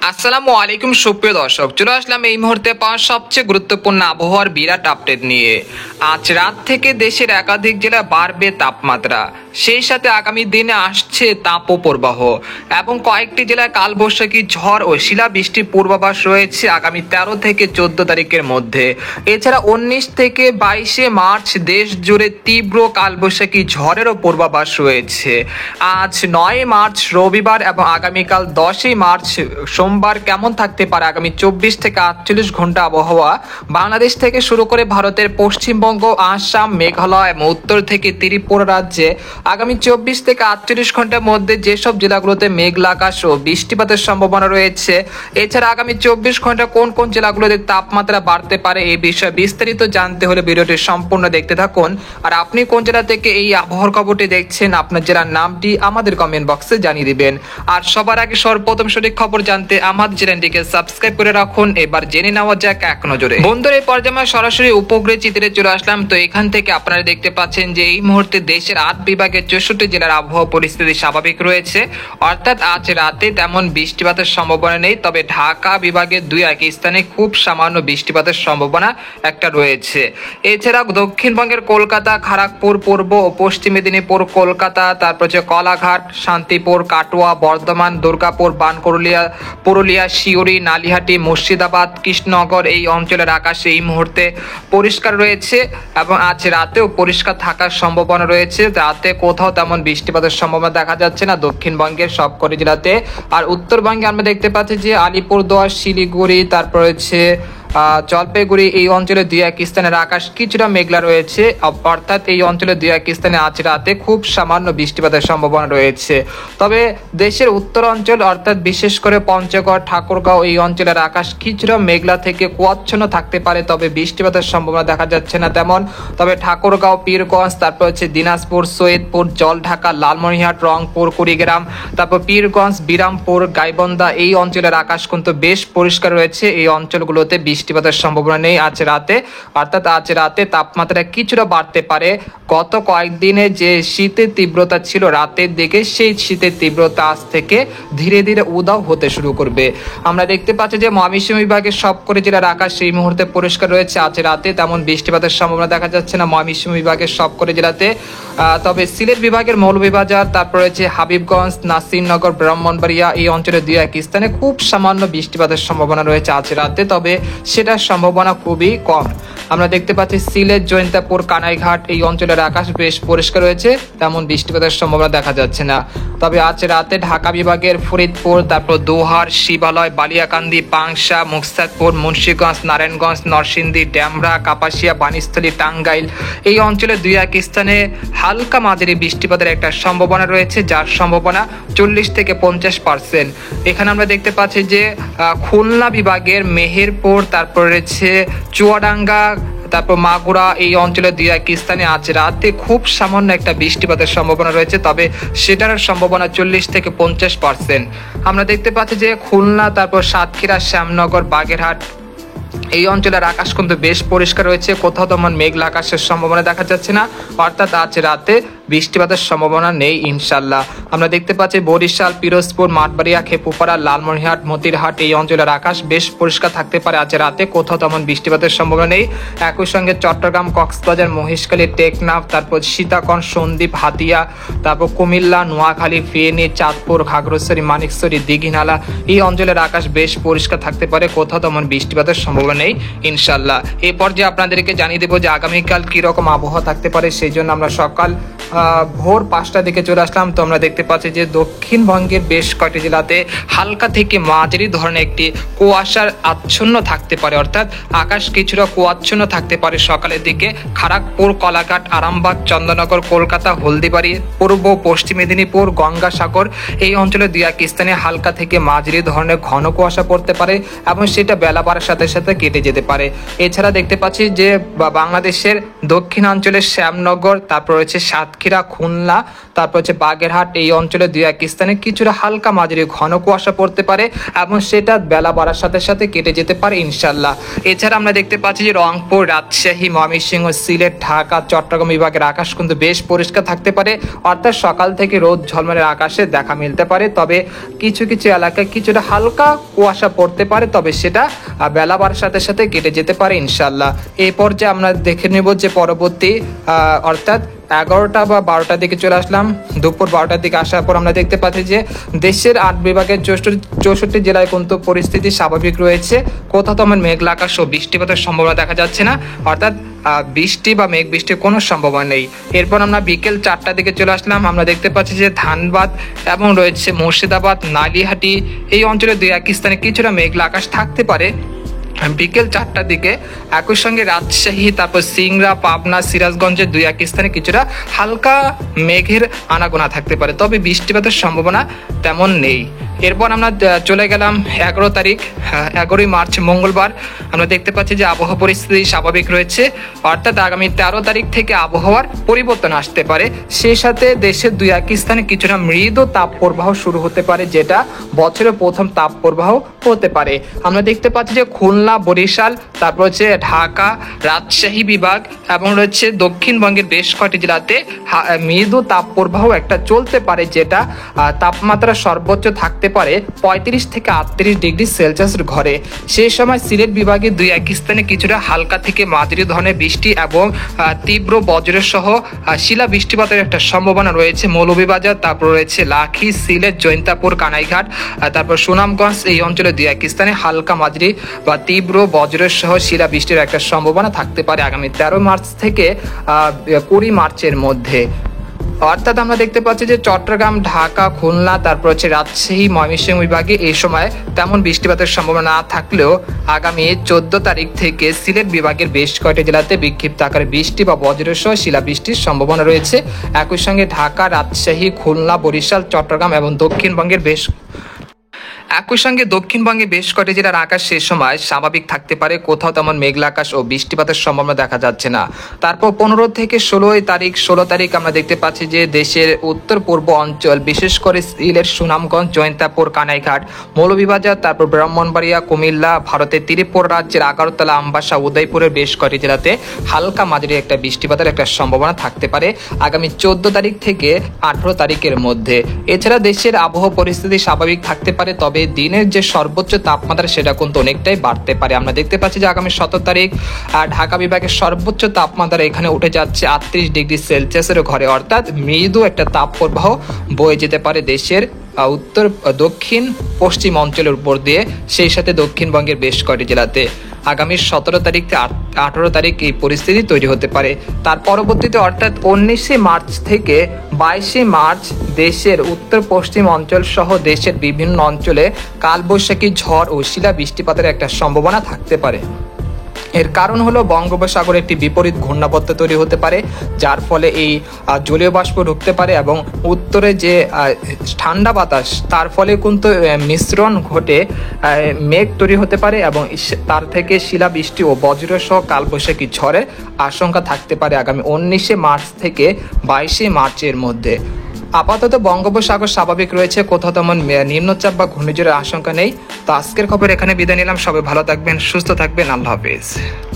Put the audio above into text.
আসসালামু আলাইকুম সুপ্রিয় দর্শক, চলে আসলাম এই মুহূর্তে পাওয়া সবচেয়ে গুরুত্বপূর্ণ আবহাওয়ার বিরাট আপডেট নিয়ে। আজ রাত থেকে দেশের একাধিক জেলায় বাড়বে তাপমাত্রা, সেই সাথে আগামী দিনে আসছে তাপপ্রবাহ এবং কয়েকটি জেলায় কালবৈশাখী ঝড় ও শিলাবৃষ্টির পূর্বাভাস রয়েছে আগামী 13 থেকে 14 তারিখের মধ্যে। এছাড়া 19 থেকে 22 মার্চ দেশ জুড়ে তীব্র কালবৈশাখী ঝড়েরও পূর্বাভাস রয়েছে। আজ 9 মার্চ রবিবার এবং আগামীকাল 10 মার্চ সোমবার কেমন থাকতে পারে আগামী 24 থেকে 48 ঘন্টা আবহাওয়া বাংলাদেশ থেকে শুরু করে ভারতের পশ্চিমবঙ্গ, আসাম, মেঘালয় এবং উত্তর থেকে ত্রিপুরা রাজ্যে আগামী 24 থেকে 48 ঘন্টার মধ্যে যেসব জেলাগুলোতে মেঘলা আকাশ ও বৃষ্টিপাতের সম্ভাবনা রয়েছে। এছাড়া আগামী 24 ঘন্টা কোন কোন জেলাগুলোতে তাপমাত্রা বাড়তে পারে এই বিষয়ে বিস্তারিত জানতে হলে ভিডিওটি সম্পূর্ণ দেখতে থাকুন। আর আপনি কোন জেলা থেকে এই আবহাওয়ার খবরটি দেখছেন, আপনার জেলার নামটি আমাদের কমেন্ট বক্সে জানিয়ে দিবেন। আর সবার আগে সর্বপ্রথম সঠিক খবর জানতে আমাদের চ্যানেলটিকে সাবস্ক্রাইব করে রাখুন। এবার জেনে নেওয়া যাক এক নজরে। বন্ধুরা, এই পর্যায়ে আমরা সরাসরি উপগ্রহ চিত্রে চলে আসলাম। তো এখান থেকে আপনারা দেখতে পাচ্ছেন যে এই মুহূর্তে দেশের 8 বিভাগের 64 জেলার আবহাওয়া পরিস্থিতি স্বাভাবিক রয়েছে, অর্থাৎ আজ রাতে তেমন বৃষ্টিপাতের সম্ভাবনা নেই। তবে ঢাকা বিভাগের 2-1 স্থানে খুব সামান্য বৃষ্টিপাতের সম্ভাবনা একটা রয়েছে। এছাড়া দক্ষিণবঙ্গের কলকাতা, খড়গপুর, পূর্ব ও পশ্চিম মেদিনীপুর, কলকাতা, তারপর হচ্ছে কলাঘাট, শান্তিপুর, কাটোয়া, বর্ধমান, দুর্গাপুর, বানকুরুলিয়া, পুরুলিয়া, শিউরি, নালিহাটি, মুর্শিদাবাদ, কৃষ্ণনগর এই অঞ্চলের আকাশ এই মুহূর্তে পরিষ্কার রয়েছে এবং আজ রাতেও পরিষ্কার থাকার সম্ভাবনা রয়েছে। রাতে কোথাও তেমন বৃষ্টিপাতের সম্ভাবনা দেখা যাচ্ছে না দক্ষিণবঙ্গের সবকটি জেলাতে। আর উত্তরবঙ্গে আমরা দেখতে পাচ্ছি যে আলিপুরদুয়ার, শিলিগুড়ি, তারপর হচ্ছে জলপাইগুড়ি এই অঞ্চলে 2-1 স্থানের আকাশ কিছুটা মেঘলা রয়েছে, অর্থাৎ এই অঞ্চলে 2-1 স্থানে আজ রাতে খুব সামান্য বৃষ্টিপাতের সম্ভাবনা রয়েছে। তবে দেশের উত্তর অঞ্চল অর্থাৎ বিশেষ করে পঞ্চগড়, ঠাকুরগাঁও এই অঞ্চলের আকাশ কিছুটা মেঘলা থেকে কুয়াচ্ছন্ন থাকতে পারে, তবে বৃষ্টিপাতের সম্ভাবনা দেখা যাচ্ছে না তেমন। তবে ঠাকুরগাঁও, পীরগঞ্জ, তারপর হচ্ছে দিনাজপুর, সৈয়দপুর, জলঢাকা, লালমনিরহাট, রংপুর, কুড়িগ্রাম, তারপর পীরগঞ্জ, বিরামপুর, গাইবান্ধা এই অঞ্চলের আকাশ কিন্তু বেশ পরিষ্কার রয়েছে। এই অঞ্চলগুলোতে বৃষ্টিপাতের সম্ভাবনা নেই আজ রাতে, অর্থাৎ আজ রাতে তাপমাত্রা কিছুটা বাড়তে পারে। গত কয়েকদিনে যে শীতের তীব্রতা ছিল রাতের দিকে, সেই শীতের তীব্রতা আজ থেকে ধীরে ধীরে উধাও হতে শুরু করবে। আমরা দেখতে পাচ্ছি যে ময়মনসিংহ বিভাগের সবকটি জেলার আকাশ এই মুহূর্তে পরিষ্কার রয়েছে। আজ রাতে তেমন বৃষ্টিপাতের সম্ভাবনা দেখা যাচ্ছে না ময়মনসিংহ বিভাগের সবকটি জেলাতে। তবে সিলেট বিভাগের মৌলভীবাজার, তারপর রয়েছে হাবিবগঞ্জ, নাসিরনগর, ব্রাহ্মণবাড়িয়া এই অঞ্চলে 2-1 স্থানে খুব সামান্য বৃষ্টিপাতের সম্ভাবনা রয়েছে আজ রাতে, তবে সেটার সম্ভাবনা খুবই কম। আমরা দেখতে পাচ্ছি সিলেট, জৈন্তাপুর, কানাইঘাট এই অঞ্চলের আকাশ বেশ পরিষ্কার রয়েছে, তেমন বৃষ্টিপাতের সম্ভাবনা দেখা যাচ্ছে না। তবে আজ রাতে ঢাকা বিভাগের ফরিদপুর, তারপর দোহার, শিবালয়, বালিয়াকান্দি, পাংশা, মুকসাদপুর, মুন্সিগঞ্জ, নারায়ণগঞ্জ, নরসিংদী, ড্যামরা, কাপাসিয়া, বানিস্থলী, টাঙ্গাইল এই অঞ্চলে 2-1 স্থানে হালকা মাঝারি বৃষ্টিপাতের একটা সম্ভাবনা রয়েছে, যার সম্ভাবনা 40 থেকে 50%। এখানে আমরা দেখতে পাচ্ছি যে খুলনা বিভাগের মেহেরপুর, তারপর রয়েছে চুয়াডাঙ্গা, তারপর মাগুরা এই অঞ্চলে 2-1 স্থানে আজ রাতে খুব সামান্য একটা বৃষ্টিপাতের সম্ভাবনা রয়েছে, তবে সেটার সম্ভাবনা 40 থেকে 50%। আমরা দেখতে পাচ্ছি যে খুলনা, তারপর সাতক্ষীরা, শ্যামনগর, বাগেরহাট এই অঞ্চলের আকাশ কিন্তু বেশ পরিষ্কার রয়েছে, কোথাও তেমন মেঘলা আকাশের সম্ভাবনা দেখা যাচ্ছে না, অর্থাৎ আজ রাতে বৃষ্টিপাতের সম্ভাবনা নেই ইনশাল্লাহ। আমরা দেখতে পাচ্ছি বরিশাল, পিরোজপুর, মাঠবাড়িয়া, খেপুপাড়া, লালমনিরহাট, মতিরহাট এই অঞ্চলের আকাশ বেশ পরিষ্কার থাকতে পারে আজ রাতে, কোথাও তেমন বৃষ্টিপাতের সম্ভাবনা নেই। একই সঙ্গে চট্টগ্রাম, কক্সবাজার, মহেশখালী, টেকনাফ, তারপর সীতাকন, সন্দ্বীপ, হাতিয়া, তারপর কুমিল্লা, নোয়াখালী, ফেনী, চাঁদপুর, খাগড়াছড়ি, মানিকছড়ি, দীঘিনালা এই অঞ্চলের আকাশ বেশ পরিষ্কার থাকতে পারে, কোথাও তেমন বৃষ্টিপাতের সম্ভাবনা নেই ইনশাল্লাহ। এই পর্যায়ে আপনাদেরকে জানিয়ে দেবো যে আগামীকাল কিরকম আবহাওয়া থাকতে পারে, সেই জন্য আমরা সকাল ভোর 5টার দিকে চলে আসলাম। তো আমরা দেখতে পাচ্ছি যে দক্ষিণবঙ্গের বেশ কয়েকটি জেলাতে হালকা থেকে মাঝারি ধরনের একটি কুয়াশার আচ্ছন্ন থাকতে পারে, অর্থাৎ আকাশ কিছুটা কুয়াচ্ছন্ন থাকতে পারে সকালের দিকে। খড়গপুর, কলাঘাট, আরামবাগ, চন্দননগর, কলকাতা, হলদিবাড়ি, পূর্ব পশ্চিম মেদিনীপুর, গঙ্গাসাগর এই অঞ্চলে 2-1 স্থানে হালকা থেকে মাঝারি ধরনের ঘন কুয়াশা পড়তে পারে এবং সেটা বেলা বাড়ার সাথে সাথে কেটে যেতে পারে। এছাড়া দেখতে পাচ্ছি যে বাংলাদেশের দক্ষিণাঞ্চলের শ্যামনগর, তারপর রয়েছে সাতক্ষীরা সাতক্ষীরা, খুলনা, তারপর হচ্ছে বাগেরহাট এই অঞ্চলে 2-1 স্থানে কিছুটা হালকা মাঝারি ঘন কুয়াশা পড়তে পারে এবং সেটা বেলা বাড়ার সাথে সাথে কেটে যেতে পারে ইনশাল্লাহ। এছাড়া আমরা দেখতে পাচ্ছি যে রংপুর, রাজশাহী, ময়মনসিংহ, সিলেট, ঢাকা, চট্টগ্রাম বিভাগের আকাশ কিন্তু বেশ পরিষ্কার থাকতে পারে, অর্থাৎ সকাল থেকে রোদ ঝলমলের আকাশে দেখা মিলতে পারে। তবে কিছু কিছু এলাকায় কিছুটা হালকা কুয়াশা পড়তে পারে, তবে সেটা বেলা বাড়ার সাথে সাথে কেটে যেতে পারে ইনশাল্লাহ। এই পর্যায়ে আমরা দেখে নেব যে পরবর্তী অর্থাৎ 11টা বা 12টার দিকে চলে আসলাম। দুপুর 12টার দিকে আসার পর আমরা দেখতে পাচ্ছি যে দেশের 8 বিভাগের 64 জেলায় কিন্তু পরিস্থিতি স্বাভাবিক রয়েছে। কোথাও তেমন মেঘলা আকাশ ও বৃষ্টিপাতের সম্ভাবনা দেখা যাচ্ছে না, অর্থাৎ বৃষ্টি বা মেঘ বৃষ্টির কোনো সম্ভাবনা নেই। এরপর আমরা বিকেল 4টার দিকে চলে আসলাম। আমরা দেখতে পাচ্ছি যে ধানবাদ এবং রয়েছে মুর্শিদাবাদ, নালিহাটি এই অঞ্চলে 2-1 স্থানে কিছুটা মেঘলা আকাশ থাকতে পারে বিকেল 4টার দিকে। একই সঙ্গে রাজশাহী, তারপর সিংড়া, পাবনা, সিরাজগঞ্জের 2-1 স্থানে কিছুটা হালকা মেঘের আনাগোনা থাকতে পারে, তবে বৃষ্টিপাতের সম্ভাবনা তেমন নেই। এরপর আমরা চলে গেলাম 11 তারিখ, 11ই মার্চ মঙ্গলবার। আমরা দেখতে পাচ্ছি যে আবহাওয়া পরিস্থিতি স্বাভাবিক রয়েছে, অর্থাৎ আগামী 13 তারিখ থেকে আবহাওয়ার পরিবর্তন আসতে পারে। সেই সাথে দেশের 2-1 স্থানে কিছুটা মৃদু তাপ প্রবাহ শুরু হতে পারে, যেটা বছরের প্রথম তাপ প্রবাহ হতে পারে। আমরা দেখতে পাচ্ছি যে খুলনা, বরিশাল, তারপর হচ্ছে ঢাকা, রাজশাহী বিভাগ এবং রয়েছে দক্ষিণবঙ্গের বেশ কয়েকটি জেলাতে মৃদু তাপ প্রবাহ একটা চলতে পারে, যেটা তাপমাত্রা সর্বোচ্চ থাকতে পারে 35 থেকে 38 ডিগ্রি সেলসিয়াসের ঘরে। সেই সময় সিলেট বিভাগে 2-1 স্থানে কিছুটা হালকা থেকে মাঝারি ধরনের বৃষ্টি এবং তীব্র বজ্রের সহ শিলা বৃষ্টিপাতের একটা সম্ভাবনা রয়েছে মৌলভীবাজার, তারপর রয়েছে লাখি, সিলেট, জৈন্তাপুর, কানাইঘাট, তারপর সুনামগঞ্জ এই অঞ্চলে 2-1 স্থানে হালকা মাঝারি বা তীব্র বজ্রের সহ শিলা বৃষ্টির একটা সম্ভাবনা থাকতে পারে আগামী 13 মার্চ থেকে 20 মার্চের মধ্যে। অর্থাৎ আমরা দেখতে পাচ্ছি যে চট্টগ্রাম, ঢাকা, খুলনা, তারপর হচ্ছে রাজশাহী, ময়মনসিংহ বিভাগে এই সময় তেমন বৃষ্টিপাতের সম্ভাবনা না থাকলেও আগামী 14 তারিখ থেকে সিলেট বিভাগের বেশ কয়েকটি জেলাতে বিক্ষিপ্ত আকারে বৃষ্টি বা বজ্রের সহ শিলাবৃষ্টির সম্ভাবনা রয়েছে। একই সঙ্গে ঢাকা, রাজশাহী, খুলনা, বরিশাল, চট্টগ্রাম এবং দক্ষিণবঙ্গে বেশ কয়েকটি জেলার আকাশ সে সময় স্বাভাবিক থাকতে পারে, কোথাও তেমন মেঘলা আকাশ ও বৃষ্টিপাতের সম্ভাবনা দেখা যাচ্ছে না। তারপর 15 থেকে 16 তারিখ আমরা দেখতে পাচ্ছি যে দেশের উত্তর পূর্ব অঞ্চল, বিশেষ করে সিলেট, সুনামগঞ্জ, জৈন্তাপুর, কানাইঘাট, মৌলভীবাজার, তারপর ব্রাহ্মণবাড়িয়া, কুমিল্লা, ভারতের ত্রিপুরা রাজ্যের আগরতলা, আমবাসা, উদয়পুরের বেশ কয়েকটি জেলাতে হালকা মাঝারি একটা বৃষ্টিপাতের একটা সম্ভাবনা থাকতে পারে আগামী 14 তারিখ থেকে 18 তারিখের মধ্যে। এছাড়া দেশের আবহাওয়া পরিস্থিতি স্বাভাবিক থাকতে পারে, তবে দিনের যে সর্বোচ্চ তাপমাত্রা সেটা কিন্তু অনেকটাই বাড়তে পারে। আমরা দেখতে পাচ্ছি যে আগামী 17 তারিখ ঢাকা বিভাগের সর্বোচ্চ তাপমাত্রা এখানে উঠে যাচ্ছে 38 ডিগ্রি সেলসিয়াসের ঘরে, অর্থাৎ মৃদু একটা তাপ প্রবাহ বয়ে যেতে পারে দেশের উত্তর, দক্ষিণ, পশ্চিম অঞ্চলের উপর দিয়ে, সেই সাথে দক্ষিণবঙ্গের বেশ কয়েকটি জেলাতে আগামী 17 তারিখ থেকে 18 তারিখ এই পরিস্থিতি তৈরি হতে পারে। তার পরবর্তীতে অর্থাৎ 19 মার্চ থেকে 22 মার্চ দেশের উত্তর পশ্চিম অঞ্চল সহ দেশের বিভিন্ন অঞ্চলে কালবৈশাখী ঝড় ও শিলা বৃষ্টিপাতের একটা সম্ভাবনা থাকতে পারে। এর কারণ হলো বঙ্গোপসাগরে একটি বিপরীত ঘূর্ণাবর্ত তৈরি হতে পারে, যার ফলে এই জলীয় বাষ্প ঢুকতে পারে এবং উত্তরে যে ঠান্ডা বাতাস তার ফলে কিন্তু মিশ্রণ ঘটে মেঘ তৈরি হতে পারে এবং তার থেকে শিলাবৃষ্টি ও বজ্রসহ কালবৈশাখী ঝড়ের আশঙ্কা থাকতে পারে আগামী 19 মার্চ থেকে 22 মার্চের মধ্যে। আপাতত বঙ্গোপসাগর স্বাভাবিক রয়েছে, কোথাও তেমন নিম্নচাপ বা ঘূর্ণিঝড়ের আশঙ্কা নেই। তো আজকের খবর এখানে বিদায় নিলাম। সবাই ভালো থাকবেন, সুস্থ থাকবেন, আল্লাহ হাফেজ।